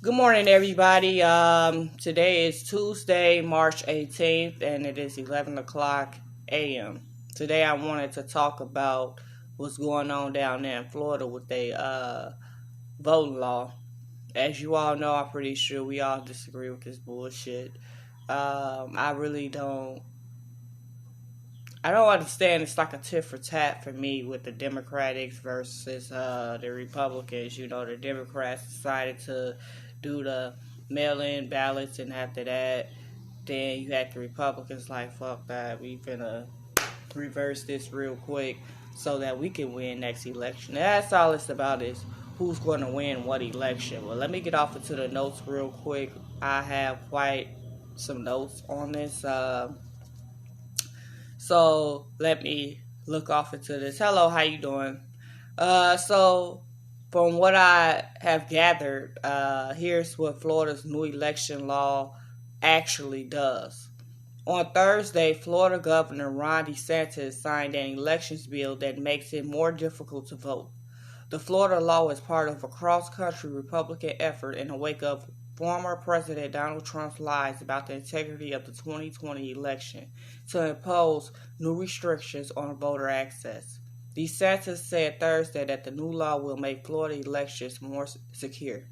Good morning, everybody. Today is Tuesday, March 18th, and it is 11 o'clock a.m. Today, I wanted to talk about what's going on down there in Florida with the voting law. As you all know, I'm pretty sure we all disagree with this bullshit. I really don't. I don't understand. It's like a tit for tat for me with the Democrats versus the Republicans. You know, the Democrats decided to do the mail-in ballots, and after that, then you had the Republicans like, fuck that, we finna reverse this real quick so that we can win next election. And that's all it's about, is who's going to win what election. Well, let me get off into the notes real quick. I have quite some notes on this. So let me look off into this. Hello, how you doing? So from what I have gathered, here's what Florida's new election law actually does. On Thursday, Florida Governor Ron DeSantis signed an elections bill that makes it more difficult to vote. The Florida law is part of a cross-country Republican effort in the wake of former President Donald Trump's lies about the integrity of the 2020 election to impose new restrictions on voter access. DeSantis said Thursday that the new law will make Florida elections more secure.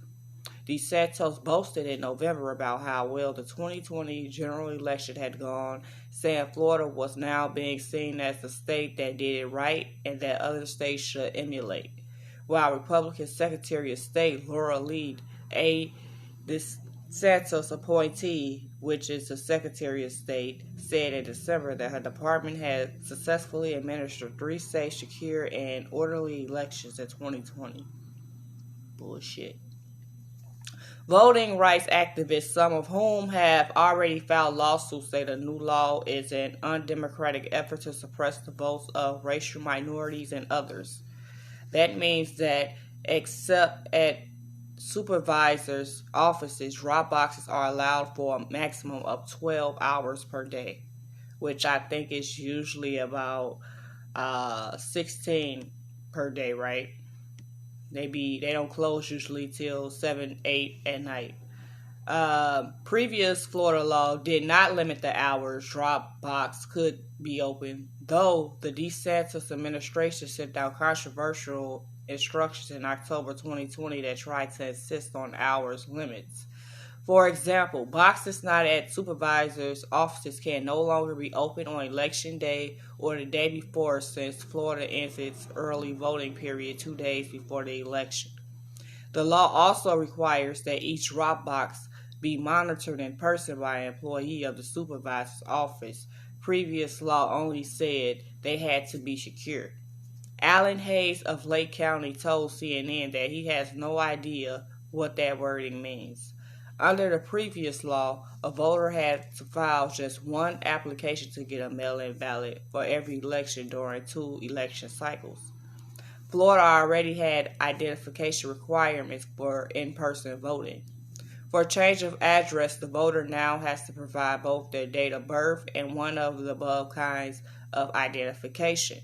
DeSantis boasted in November about how well the 2020 general election had gone, saying Florida was now being seen as the state that did it right and that other states should emulate. While Republican Secretary of State Laura Lee, a DeSantis appointee, which is the Secretary of State, said in December that her department had successfully administered three safe, secure, and orderly elections in 2020. Bullshit. Voting rights activists, some of whom have already filed lawsuits, say the new law is an undemocratic effort to suppress the votes of racial minorities and others. That means that except at supervisors' offices, drop boxes are allowed for a maximum of 12 hours per day, which I think is usually about 16 per day, right? They don't close usually till 7, 8 at night. Previous Florida law did not limit the hours drop box could be open, though the DeSantis administration sent out controversial instructions in October 2020 that tried to insist on hours limits. For example, boxes not at supervisors' offices can no longer be open on election day or the day before, since Florida ends its early voting period 2 days before the election. The law also requires that each drop box be monitored in person by an employee of the supervisor's office. Previous law only said they had to be secure. Alan Hayes of Lake County told CNN that he has no idea what that wording means. Under the previous law, a voter had to file just one application to get a mail-in ballot for every election during 2 election cycles. Florida already had identification requirements for in-person voting. For a change of address, the voter now has to provide both their date of birth and one of the above kinds of identification.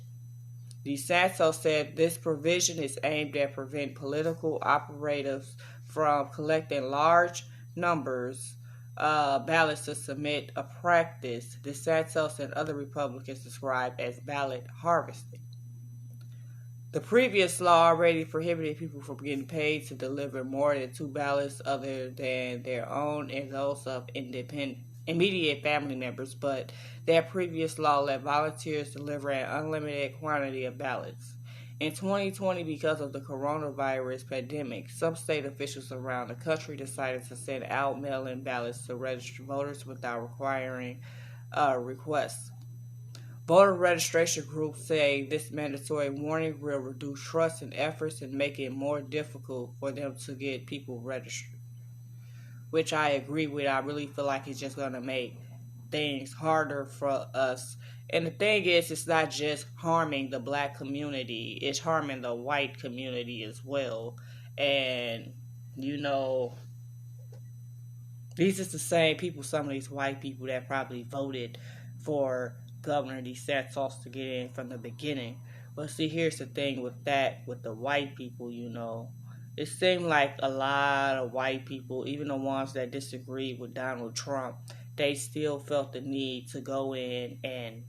DeSantis said this provision is aimed at prevent political operatives from collecting large numbers ballots to submit, a practice DeSantis and other Republicans described as ballot harvesting. The previous law already prohibited people from getting paid to deliver more than two ballots other than their own and those of immediate family members, but that previous law let volunteers deliver an unlimited quantity of ballots. In 2020, because of the coronavirus pandemic, some state officials around the country decided to send out mail-in ballots to registered voters without requiring requests. Voter registration groups say this mandatory warning will reduce trust and efforts and make it more difficult for them to get people registered, which I agree with. I really feel like it's just going to make things harder for us. And the thing is, it's not just harming the black community, it's harming the white community as well. And, you know, these are the same people, some of these white people that probably voted for Governor DeSantis to get in from the beginning. But see, here's the thing with that, with the white people, you know. it seemed like a lot of white people, even the ones that disagreed with Donald Trump, they still felt the need to go in and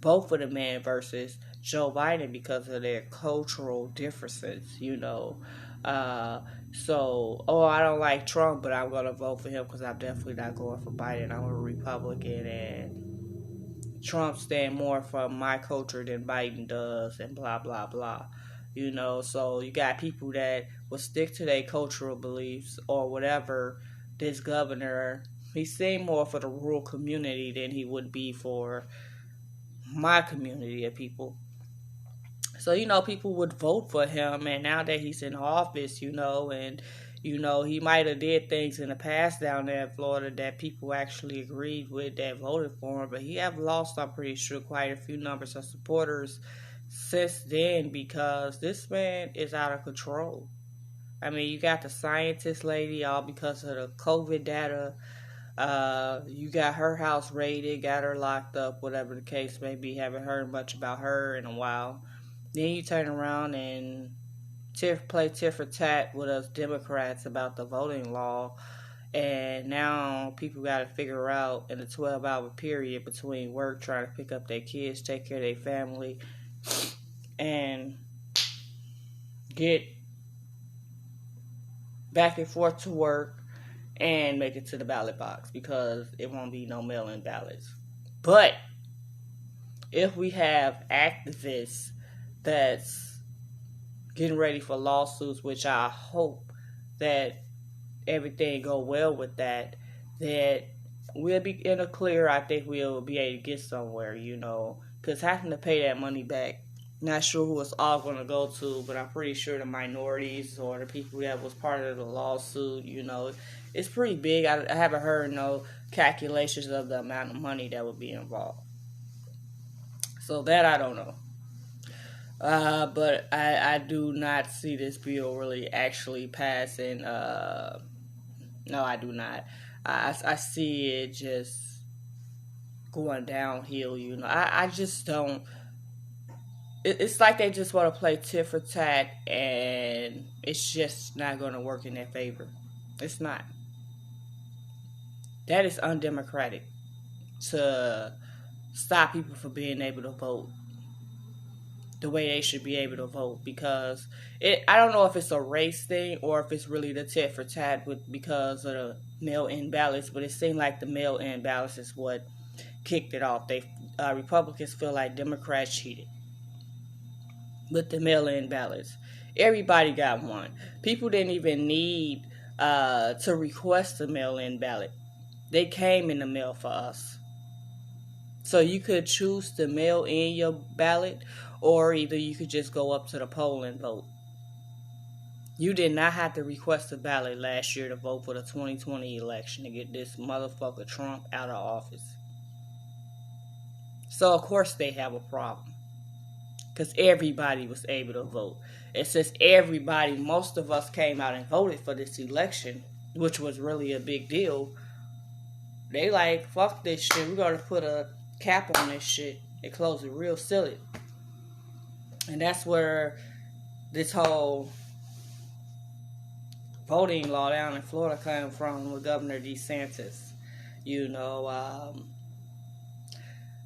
vote for the man versus Joe Biden because of their cultural differences, you know. Uh, I don't like Trump, but I'm going to vote for him because I'm definitely not going for Biden. I'm a Republican, and Trump stand more for my culture than Biden does, and blah, blah, blah. You know, so you got people that will stick to their cultural beliefs or whatever. This governor, he seemed more for the rural community than he would be for my community of people. So, people would vote for him, and now that he's in office, he might have did things in the past down there in Florida that people actually agreed with that voted for him, but he have lost, I'm pretty sure, quite a few numbers of supporters since then because this man is out of control. I mean, you got the scientist lady all because of the COVID data. You got her house raided, got her locked up, whatever the case may be. Haven't heard much about her in a while. Then you turn around and play tit for tat with us Democrats about the voting law. And now people got to figure out in a 12-hour period between work, trying to pick up their kids, take care of their family, and get back and forth to work and make it to the ballot box because it won't be no mail-in ballots. But if we have activists that's getting ready for lawsuits, which I hope that everything go well with that we'll be in a clear. I think we'll be able to get somewhere, because having to pay that money back, not sure who it's all going to go to, but I'm pretty sure the minorities or the people that was part of the lawsuit, it's pretty big. I haven't heard no calculations of the amount of money that would be involved. So that I don't know. But I do not see this bill really actually passing. No, I do not. I see it just going downhill, I just don't. It's like they just want to play tit for tat, and it's just not going to work in their favor. It's not. That is undemocratic to stop people from being able to vote the way they should be able to vote, because I don't know if it's a race thing or if it's really the tit for tat because of the mail-in ballots, but it seemed like the mail-in ballots is what kicked it off. Republicans feel like Democrats cheated with the mail-in ballots. Everybody got one. People didn't even need to request a mail-in ballot. They came in the mail for us. So you could choose to mail in your ballot, or either you could just go up to the poll and vote. You did not have to request a ballot last year to vote for the 2020 election to get this motherfucker Trump out of office. So, of course, they have a problem. Because everybody was able to vote. And since most of us came out and voted for this election, which was really a big deal, they like, fuck this shit. We're going to put a cap on this shit and close it real silly. And that's where this whole voting law down in Florida came from with Governor DeSantis.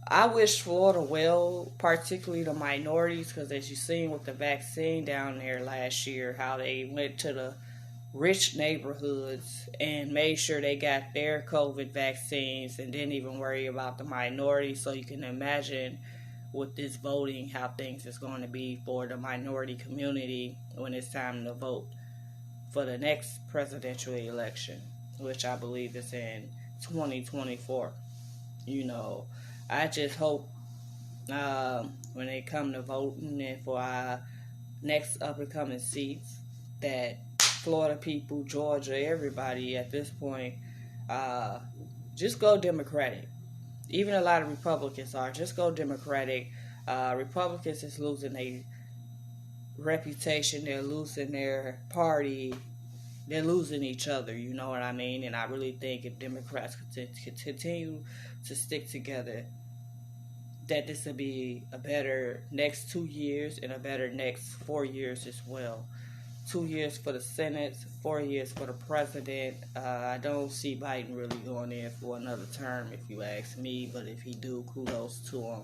I wish Florida well, particularly the minorities, because as you seen with the vaccine down there last year, how they went to the rich neighborhoods and made sure they got their COVID vaccines and didn't even worry about the minorities. So you can imagine with this voting how things is going to be for the minority community when it's time to vote for the next presidential election, which I believe is in 2024. I just hope when they come to voting and for our next up-and-coming seats that Florida people, Georgia, everybody at this point, just go Democratic. Even a lot of Republicans are. Just go Democratic. Republicans is losing their reputation. They're losing their party. They're losing each other, you know what I mean? And I really think if Democrats could continue to stick together, that this will be a better next 2 years and a better next 4 years as well. 2 years for the Senate, 4 years for the president. I don't see Biden really going in for another term, if you ask me. But if he do, kudos to him.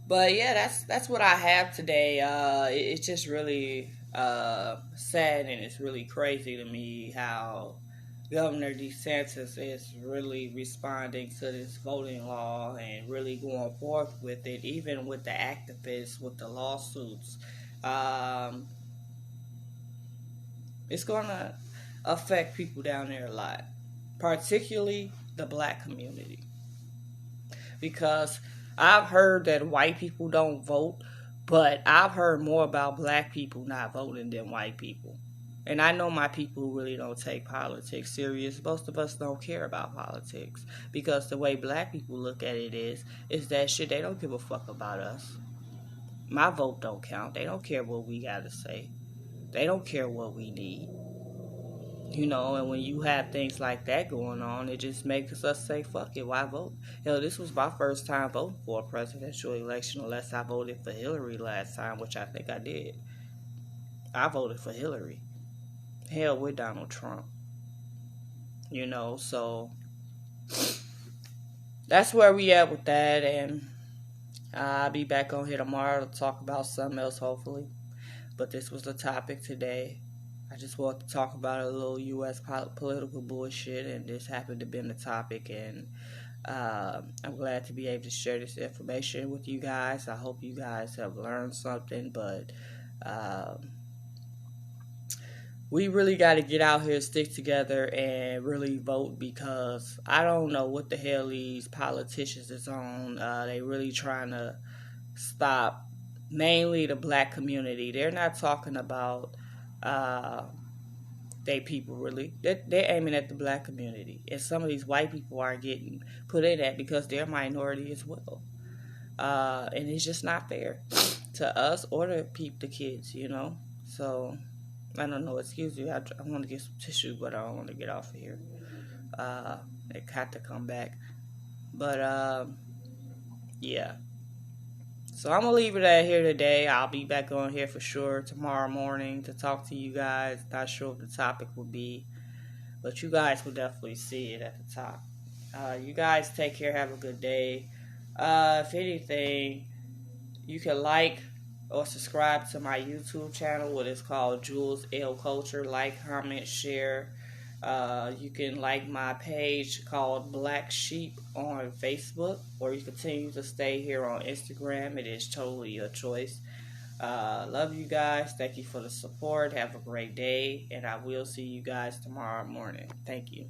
But yeah, that's what I have today. It's just really sad, and it's really crazy to me how Governor DeSantis is really responding to this voting law and really going forth with it, even with the activists, with the lawsuits. Um, it's going to affect people down there a lot, particularly the black community. Because I've heard that white people don't vote, but I've heard more about black people not voting than white people. And I know my people who really don't take politics serious. Most of us don't care about politics. Because the way black people look at it is that shit, they don't give a fuck about us. My vote don't count. They don't care what we gotta say. They don't care what we need. You know, and when you have things like that going on, it just makes us say, fuck it, why vote? Hell, this was my first time voting for a presidential election, unless I voted for Hillary last time, which I think I did. I voted for Hillary. Hell, with Donald Trump. You know, so that's where we at with that, and I'll be back on here tomorrow to talk about something else, hopefully. But this was the topic today. I just wanted to talk about a little U.S. political bullshit, and this happened to be the topic, and I'm glad to be able to share this information with you guys. I hope you guys have learned something, but we really got to get out here, stick together, and really vote, because I don't know what the hell these politicians is on. They really trying to stop mainly the black community. They're not talking about they people, really. They're aiming at the black community. And some of these white people are getting put in that because they're a minority as well. And it's just not fair to us or to the kids, you know. So I don't know. Excuse me. I want to get some tissue, but I don't want to get off of here. It had to come back. But, yeah. So I'm going to leave it at here today. I'll be back on here for sure tomorrow morning to talk to you guys. Not sure what the topic will be, but you guys will definitely see it at the top. You guys take care. Have a good day. If anything, you can like or subscribe to my YouTube channel, what is called Jules L Culture. Like, comment, share. You can like my page called Black Sheep on Facebook, or you continue to stay here on Instagram. It is totally your choice. Love you guys. Thank you for the support. Have a great day, and I will see you guys tomorrow morning. Thank you.